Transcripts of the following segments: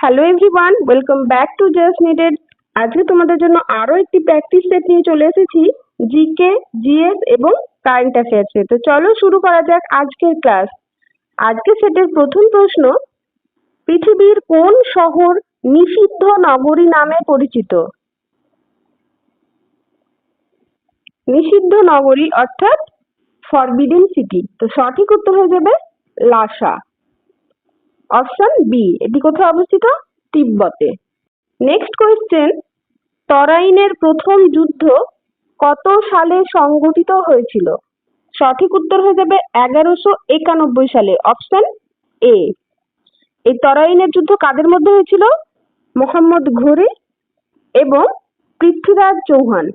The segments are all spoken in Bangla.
Hello everyone, welcome back to just needed. আজকে তোমাদের জন্য আরো একটি প্র্যাকটিস সেট নিয়ে চলে এসেছি জিকে, জিএস এবং কারেন্ট অ্যাফেয়ার্সে। তো চলো শুরু করা যাক আজকের ক্লাস। আজকের সেটের প্রথম প্রশ্ন, পৃথিবীর কোন শহর নিষিদ্ধ নগরী নামে পরিচিত? নিষিদ্ধ নগরী অর্থাৎ ফরবিডেন সিটি। তো সঠিক উত্তর হয়ে যাবে লাসা, অপশন বি। এটি কোথায় অবস্থিত? তিব্বতে। নেক্সট কোয়েশ্চেন, তরাইনের প্রথম যুদ্ধ কত সালে সংগঠিত হয়েছিল? সঠিক উত্তর হয়ে যাবে 1191 সালে, অপশন এ। এই তরাইনের যুদ্ধ কাদের মধ্যে হয়েছিল? মোহাম্মদ ঘুরি এবং পৃথ্বীরাজ চৌহান।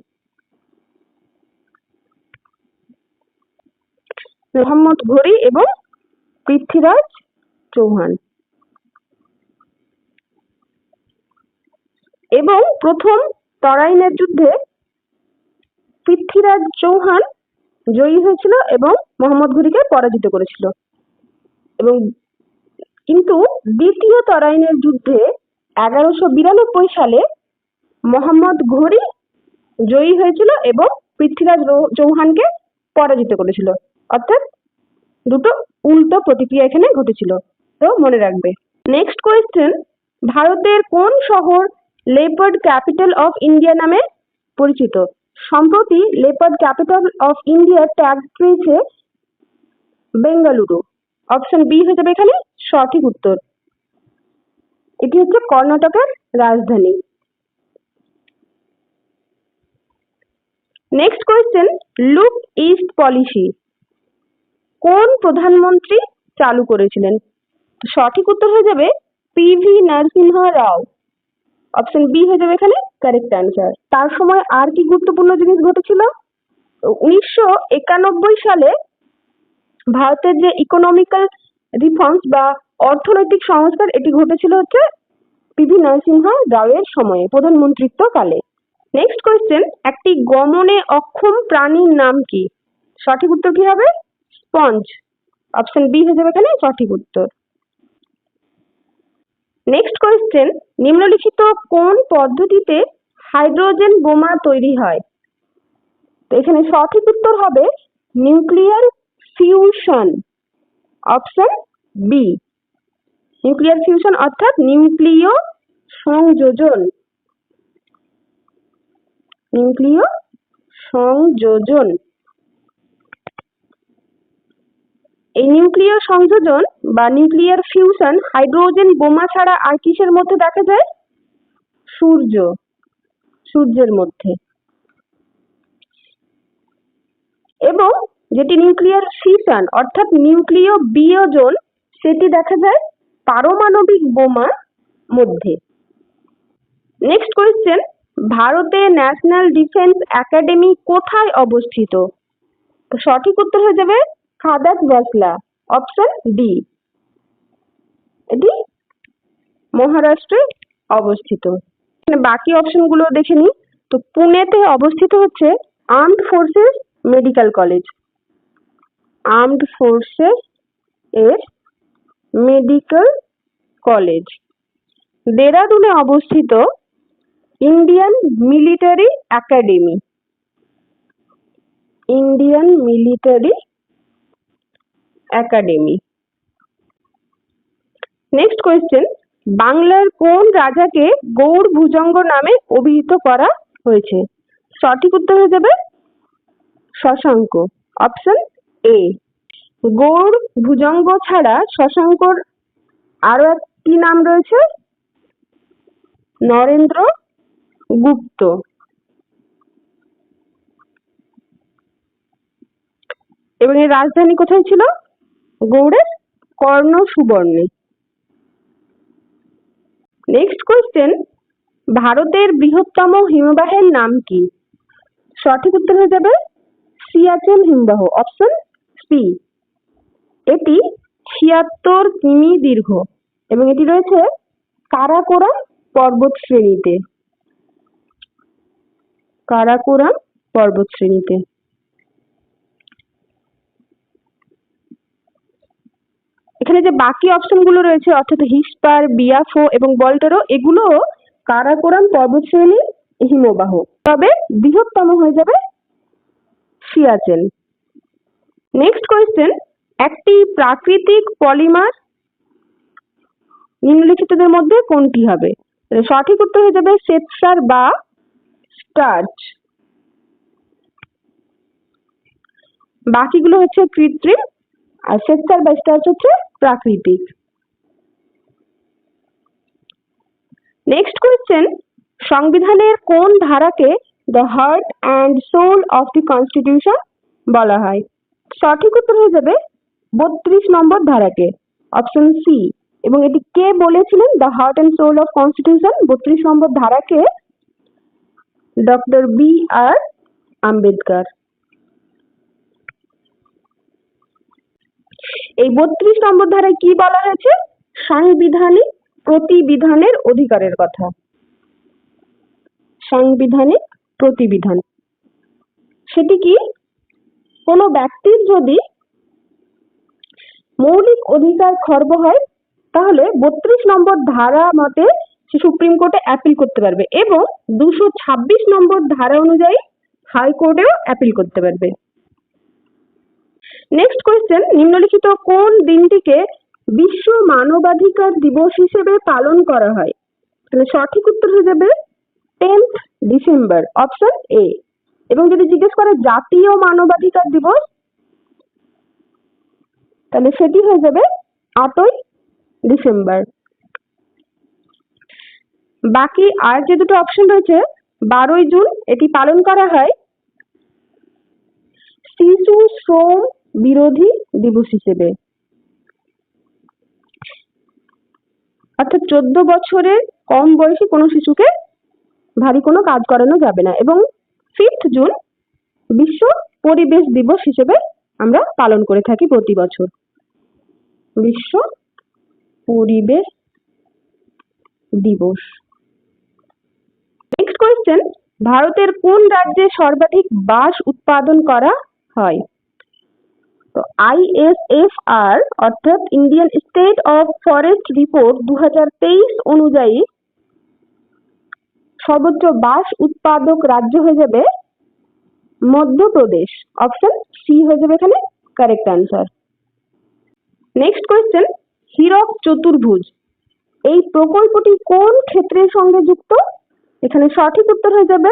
মোহাম্মদ ঘুরি এবং পৃথ্বীরাজ চৌহান। এবং প্রথম তরাইনের যুদ্ধে পৃথ্বীরাজ চৌহান জয়ী হয়েছিল এবং মোহাম্মদ ঘুরিকে পরাজিত করেছিল। এবং কিন্তু দ্বিতীয় তরাইনের যুদ্ধে 1192 সালে মোহাম্মদ ঘুরি জয়ী হয়েছিল এবং পৃথ্বীরাজ চৌহানকে পরাজিত করেছিল। অর্থাৎ দুটো উল্টো প্রতিক্রিয়া এখানে ঘটেছিল, তো মনে রাখবে। নেক্সট কোয়েশ্চেন, ভারতের কোন শহর লেপার্ড ক্যাপিটাল অফ ইন্ডিয়া নামে পরিচিত? সম্প্রতি leopard capital of India tag পেয়েছে বেঙ্গালুরু। অপশন বি হয়ে যাবে এখানে সঠিক উত্তর। এটি হচ্ছে কর্ণাটকের রাজধানী। Next question, look east policy কোন প্রধানমন্ত্রী চালু করেছিলেন? সঠিক উত্তর হয়ে যাবে পিভি নরসিংহ রাও। অপশন বি হয়ে যাবে এখানে কারেক্ট অ্যান্সার। তার সময় আর কি গুরুত্বপূর্ণ জিনিস ঘটেছিল? 1991 সালে ভারতের যে ইকোনমিক্যাল রিফর্মস বা অর্থনৈতিক সংস্কার, এটি ঘটেছিল হচ্ছে পিভি নরসিংহ রাওয়ের সময়ে, প্রধানমন্ত্রিত্ব কালে। নেক্সট কোয়েশ্চেন, একটি গমনে অক্ষম প্রাণীর নাম কি? সঠিক উত্তর কি হবে? স্পঞ্জ। অপশন বি হয়ে যাবে এখানে সঠিক উত্তর। নেক্সট কোয়েশ্চেন, নিম্নলিখিত কোন পদ্ধতিতে হাইড্রোজেন বোমা তৈরি হয়? তো এখানে সঠিক উত্তর হবে nuclear fusion. Option B. Nuclear fusion অর্থাৎ নিউক্লিয় সংযোজন। নিউক্লিয় সংযোজন। এই নিউক্লিয় সংযোজন বা নিউক্লিয়ার ফিউশন হাইড্রোজেন বোমা ছাড়া আর কিসের মধ্যে দেখা যায়? সূর্যের মধ্যে। এবং যেটি নিউক্লিয়ার ফিশন অর্থাৎ নিউক্লিয় বিয়োজন, সেটি দেখা যায় পারমাণবিক বোমার মধ্যে। নেক্সট কোয়েশ্চেন, ভারতে ন্যাশনাল ডিফেন্স একাডেমি কোথায় অবস্থিত? তো সঠিক উত্তর হয়ে যাবে খাদাতবাসলা। Option D. এটি মহারাষ্ট্রে অবস্থিত। বাকি অপশনগুলো দেখে নিই। তো পুনেতে অবস্থিত হচ্ছে armed forces medical college. Armed forces এর মেডিকেল কলেজ। দেরাদুনে অবস্থিত Indian military academy. Indian military academy. Next question, বাংলার কোন রাজাকে গৌড় ভুজঙ্গ নামে অভিহিত করা হয়েছে? সঠিক উত্তর হয়ে যাবে শশাঙ্ক। Option A. গৌড় ভুজঙ্গ ছাড়া শশাঙ্কর আরো একটি নাম রয়েছে নরেন্দ্র গুপ্ত। এবং এর রাজধানী কোথায় ছিল? গৌড়ের কর্ণ সুবর্ণে। নেক্সট কোয়েশ্চেন, ভারতের বৃহত্তম হিমবাহের নাম কি? সঠিক উত্তর হয়ে যাবে সিয়াচেন হিমবাহ। Option C. এটি 76 কিমি দীর্ঘ এবং এটি রয়েছে কারাকোরাম পর্বত শ্রেণীতে। কারাকোরাম পর্বত শ্রেণীতে। এখানে যে বাকি অপশনগুলো রয়েছে অর্থাৎ হিসপার, বিয়াফো এবং বল্টেরো, এগুলো কারাকোরাম পর্বতশ্রেণীর হিমবাহ, তবে বৃহত্তম হয়ে যাবে সিয়াচেন। নেক্সট কোয়েশ্চেন, একটি প্রাকৃতিক পলিমার নিম্নলিখিতদের মধ্যে কোনটি হবে? সঠিক উত্তর হয়ে যাবে শ্বেতসার বা স্টার্চ। বাকিগুলো হচ্ছে কৃত্রিম, আর শ্বেতসার বা স্টার্চ হচ্ছে প্রাকৃতিক। নেক্সট কোয়েশ্চেন, সংবিধানের কোন ধারাকে the heart and soul of the constitution বলা হয়? সঠিক উত্তর হয়ে যাবে 32 নম্বর ধারাকে, অপশন সি। এবং এটি কে বলেছিলেন the heart and soul of constitution? 32 নম্বর ধারাকে ডক্টর B.R. আম্বেদকর। এই 32 নম্বর ধারায় কি বলা হয়েছে? সাংবিধানিক প্রতিবিধানের অধিকারের কথা। সাংবিধানিক প্রতিবিধান সেটি কি? কোনো ব্যক্তির যদি মৌলিক অধিকার খর্ব হয় তাহলে 32 নম্বর ধারা মতে সে সুপ্রিম কোর্টে অ্যাপিল করতে পারবে এবং 226 নম্বর ধারা অনুযায়ী হাইকোর্টেও অ্যাপিল করতে পারবে। নেক্সট কোয়েশ্চেন, নিম্নলিখিত কোন দিনটিকে বিশ্ব মানবাধিকার দিবস হিসেবে পালন করা হয়? তাহলে সঠিক উত্তর হয়ে যাবে 10th ডিসেম্বর, অপশন এ। এবং যদি জিজ্ঞেস করে জাতীয় মানবাধিকার দিবস, তাহলে সেটি হয়ে যাবে 8ই ডিসেম্বর। বাকি আর যে দুটো অপশন রয়েছে, 12ই জুন এটি পালন করা হয় শিশু শ্রম বিরোধী দিবস হিসেবে, অর্থাৎ 14 বছরের কম বয়সী কোনো শিশুকে ভারী কোনো কাজ করানো যাবে না। এবং 5th জুন বিশ্ব পরিবেশ দিবস হিসেবে আমরা পালন করে থাকি প্রতি বছর, বিশ্ব পরিবেশ দিবস। নেক্সট কোয়েশ্চেন, ভারতের কোন রাজ্যে সর্বাধিক বাঁশ উৎপাদন করা হয়? তো ISFR অর্থাৎ Indian state of forest report 2023 অনুযায়ী সর্বোচ্চ বাঁশ উৎপাদক রাজ্য হয়ে যাবে মধ্যপ্রদেশ, অপশন সি হয়ে যাবে এখানে কারেক্ট অ্যান্সার। নেক্সট কোয়েশ্চেন, হীরক চতুর্ভুজ এই প্রকল্পটি কোন ক্ষেত্রের সঙ্গে যুক্ত? এখানে সঠিক উত্তর হয়ে যাবে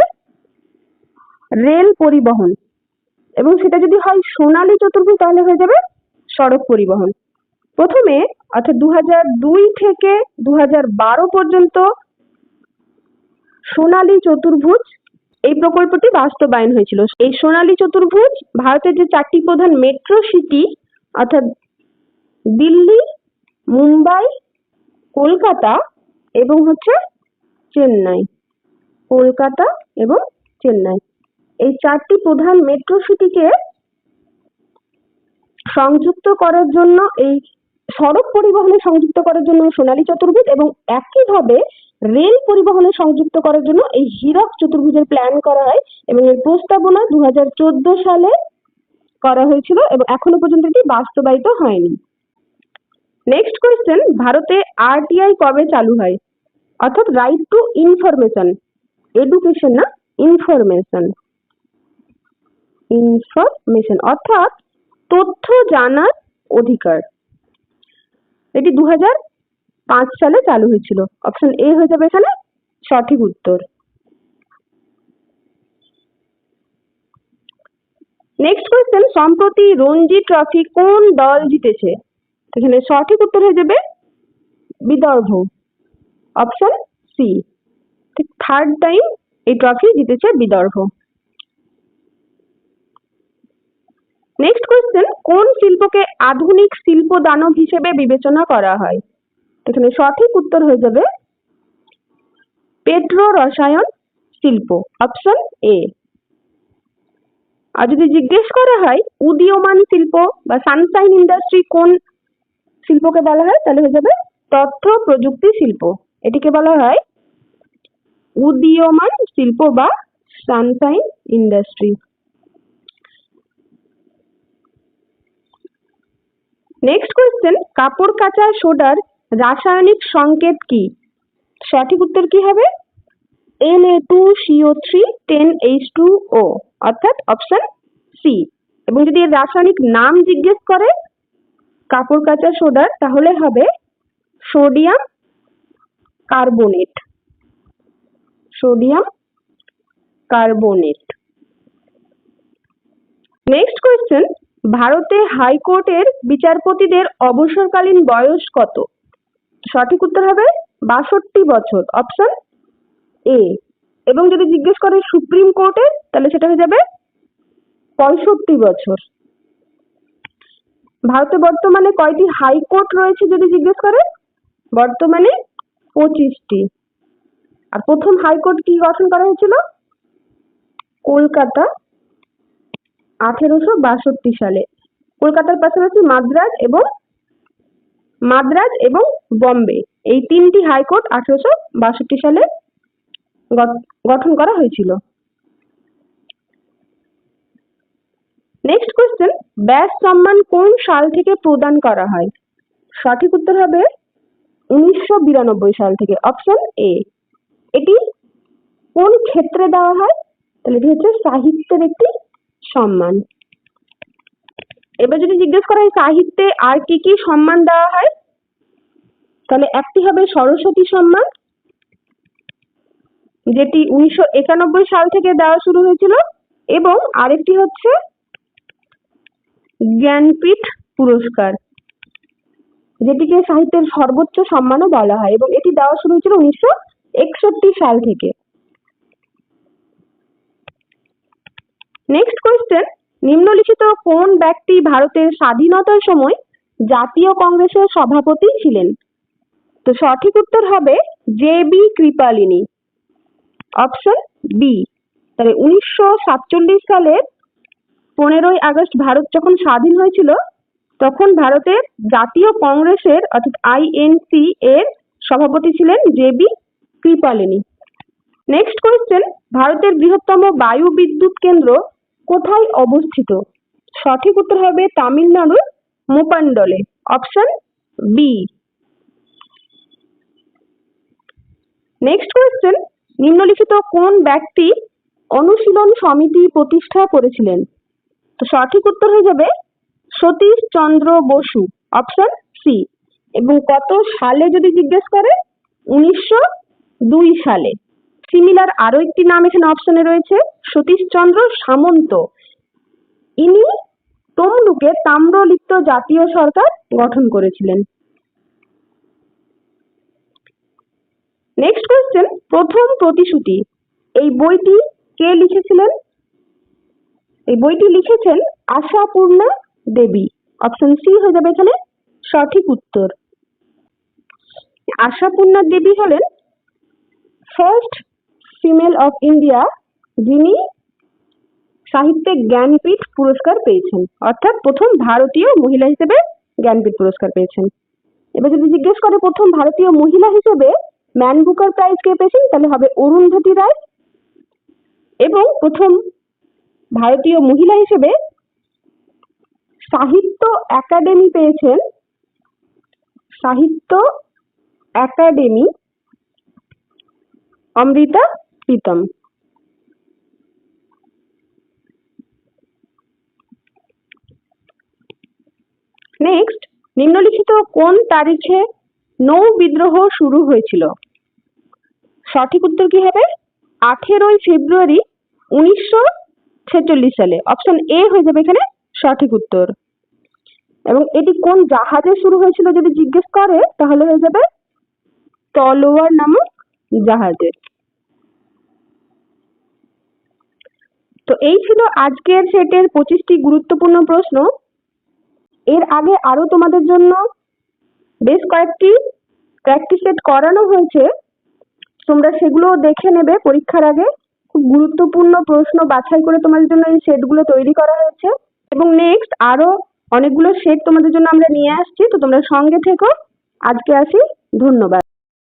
রেল পরিবহন, এবং সেটা যদি হয় সোনালী চতুর্ভুজ তাহলে হয়ে যাবে সড়ক পরিবহন। প্রথমে অর্থাৎ 2002 থেকে 2012 পর্যন্ত সোনালী চতুর্ভুজ এই প্রকল্পটি বাস্তবায়ন হয়েছিল। এই সোনালী চতুর্ভুজ ভারতের যে 4টি প্রধান মেট্রো সিটি অর্থাৎ দিল্লি, মুম্বাই, কলকাতা এবং হচ্ছে চেন্নাই, কলকাতা এবং চেন্নাই, এই 4টি প্রধান মেট্রো সিটিকে সংযুক্ত করার জন্য, এই সড়ক পরিবহনে সংযুক্ত করার জন্য সোনালী চতুর্ভুজ এবং একইভাবে রেল পরিবহনে সংযুক্ত করার জন্য এই হীরক চতুর্ভুজের প্ল্যান করা হয় এবং এর প্রস্তাবনা 2014 সালে করা হয়েছিল এবং এখনো পর্যন্ত এটি বাস্তবায়িত হয়নি। নেক্সট কোয়েশ্চেন, ভারতে RTI কবে চালু হয়? অর্থাৎ রাইট টু ইনফরমেশন, এডুকেশন না, ইনফরমেশন, ইনফরমেশন অর্থাৎ তথ্য জানার অধিকার, এটি 2005 সালে চালু হয়েছিল, অপশন এ হয়ে যাবে এখানে সঠিক উত্তর। নেক্সট কোয়েশ্চেন, সম্প্রতি রঞ্জি ট্রফি কোন দল জিতেছে? এখানে সঠিক উত্তর হয়ে যাবে Vidarbha, option C. Third time এই ট্রফি জিতেছে বিদর্ভ। নেক্সট কোয়েশ্চেন, কোন শিল্পকে আধুনিক শিল্প দানব হিসেবে বিবেচনা করা হয়? এখানে সঠিক উত্তর হয়ে যাবে পেট্রো রসায়ন শিল্প, অপশন এ। আর যদি জিজ্ঞেস করা হয় উদীয়মান শিল্প বা সানশাইন ইন্ডাস্ট্রি কোন শিল্পকে বলা হয়, তাহলে হয়ে যাবে তথ্য প্রযুক্তি শিল্প, এটিকে বলা হয় উদীয়মান শিল্প বা সানশাইন ইন্ডাস্ট্রি। নেক্সট কোয়েশ্চেন, কাপড় কাচা সোডার রাসায়নিক সংকেত কি? সঠিক উত্তর কি হবে? Na2CO3 10H2O, অর্থাৎ অপশন সি। এবং যদি এর রাসায়নিক নাম জিজ্ঞেস করে কাপড় কাচা সোডার, তাহলে হবে sodium carbonate. Sodium carbonate. Next question, ভারতে হাইকোর্টের বিচারপতিদের অবসরকালীন বয়স কত? সঠিক উত্তর হবে 62 বছর, অপশন এ। এবং যদি জিজ্ঞেস করে সুপ্রিম কোর্টের, তাহলে সেটা হয়ে যাবে 65 বছর। ভারতে বর্তমানে কয়টি হাইকোর্ট রয়েছে যদি জিজ্ঞেস করে? বর্তমানে 25টি। আর প্রথম হাইকোর্ট কি গঠন করা হয়েছিল? কলকাতা 1862 সালে। কলকাতার পাশাপাশি মাদ্রাজ এবং বম্বে, এই 3টি হাইকোর্ট 1862 সালে গঠন করা হয়েছিল। নেক্সট কোয়েশ্চেন, ব্যাস সম্মান কোন সাল থেকে প্রদান করা হয়? সঠিক উত্তর হবে 1992 সাল থেকে, অপশন এ। এটি কোন ক্ষেত্রে দেওয়া হয়? তাহলে এটি হচ্ছে সাহিত্যের একটি সম্মান। এবার যদি জিজ্ঞেস করা হয় সাহিত্যে আর কি কি সম্মান দেওয়া হয়, তাহলে একটি হবে সরস্বতী সম্মান, যেটি 1991 সাল থেকে দেওয়া শুরু হয়েছিল, এবং আরেকটি হচ্ছে জ্ঞানপীঠ পুরস্কার, যেটিকে সাহিত্যের সর্বোচ্চ সম্মানও বলা হয়, এবং এটি দেওয়া শুরু হয়েছিল 1961 সাল থেকে। নেক্সট কোয়েশ্চেন, নিম্নলিখিত কোন ব্যক্তি ভারতের স্বাধীনতার সময় জাতীয় কংগ্রেসের সভাপতি ছিলেন? তো সঠিক উত্তর হবে জে.বি. Kripalani, option B. তাহলে 1947 সালের 15ই আগস্ট ভারত যখন স্বাধীন হয়েছিল, তখন ভারতের জাতীয় কংগ্রেসের অর্থাৎ আইএনসি এর সভাপতি ছিলেন জে.বি. কৃপালিনী। নেক্সট কোয়েশ্চেন, ভারতের বৃহত্তম বায়ু বিদ্যুৎ কেন্দ্র কোথায় অবস্থিত? সঠিক উত্তর হবে তামিলনাড়ুর মুপান্ডলে, অপশন বি। নেক্সট কোয়েশ্চেন, নিম্নলিখিত কোন ব্যক্তি অনুশীলন সমিতি প্রতিষ্ঠা করেছিলেন? তো সঠিক উত্তর হয়ে যাবে সতীশ চন্দ্র বসু, অপশন সি। এবং কত সালে যদি জিজ্ঞেস করে? 1902 সালে। সিমিলার আরো একটি নাম এখানে অপশনে রয়েছে, সতীশ চন্দ্র সামন্ত। ইনি তমলুকে তাম্রলিপ্ত জাতীয় সরকার গঠন করেছিলেন। নেক্সট কোয়েশ্চেন, প্রথম প্রতিশ্রুতি, এই বইটি কে লিখেছিলেন? এই বইটি লিখেছেন আশাপূর্ণা দেবী, অপশন সি হয়ে যাবে এখানে সঠিক উত্তর। আশাপূর্ণা দেবী হলেন ফার্স্ট ফিমেল অফ ইন্ডিয়া যিনি সাহিত্যে জ্ঞানপীঠ পুরস্কার পেয়েছেন, অর্থাৎ প্রথম ভারতীয় মহিলা হিসেবে জ্ঞানপীঠ পুরস্কার পেয়েছেন। এবার যদি জিজ্ঞেস করে প্রথম ভারতীয় মহিলা হিসেবে ম্যান বুকার প্রাইজ কে পেয়েছেন, তাহলে হবে অরুন্ধতী রায়। এবং প্রথম ভারতীয় মহিলা হিসেবে সাহিত্য একাডেমি পেয়েছেন, সাহিত্য একাডেমি, অমৃতা প্রীতম। নেক্সট, নিম্নলিখিত কোন তারিখে নৌ বিদ্রোহ শুরু হয়েছিল? সঠিক উত্তর কি হবে? 18ই ফেব্রুয়ারি 1946 সালে, অপশন এ হয়ে যাবে এখানে সঠিক উত্তর। এবং এটি কোন জাহাজে শুরু হয়েছিল যদি জিজ্ঞেস করে, তাহলে হয়ে যাবে তলোয়ার নামক জাহাজে। তো এই ছিল আজকের সেটের 25টি গুরুত্বপূর্ণ প্রশ্ন। এর আগে আরো তোমাদের জন্য বেশ কয়েকটি প্র্যাকটিস সেট করানো হয়েছে, তোমরা সেগুলো দেখে নেবে পরীক্ষার আগে। খুব গুরুত্বপূর্ণ প্রশ্ন বাছাই করে তোমাদের জন্য এই সেটগুলো তৈরি করা হয়েছে, এবং নেক্সট আরো অনেকগুলো সেট তোমাদের জন্য আমরা নিয়ে আসছি, তো তোমরা সঙ্গে থেকো। আজকে আসি, ধন্যবাদ।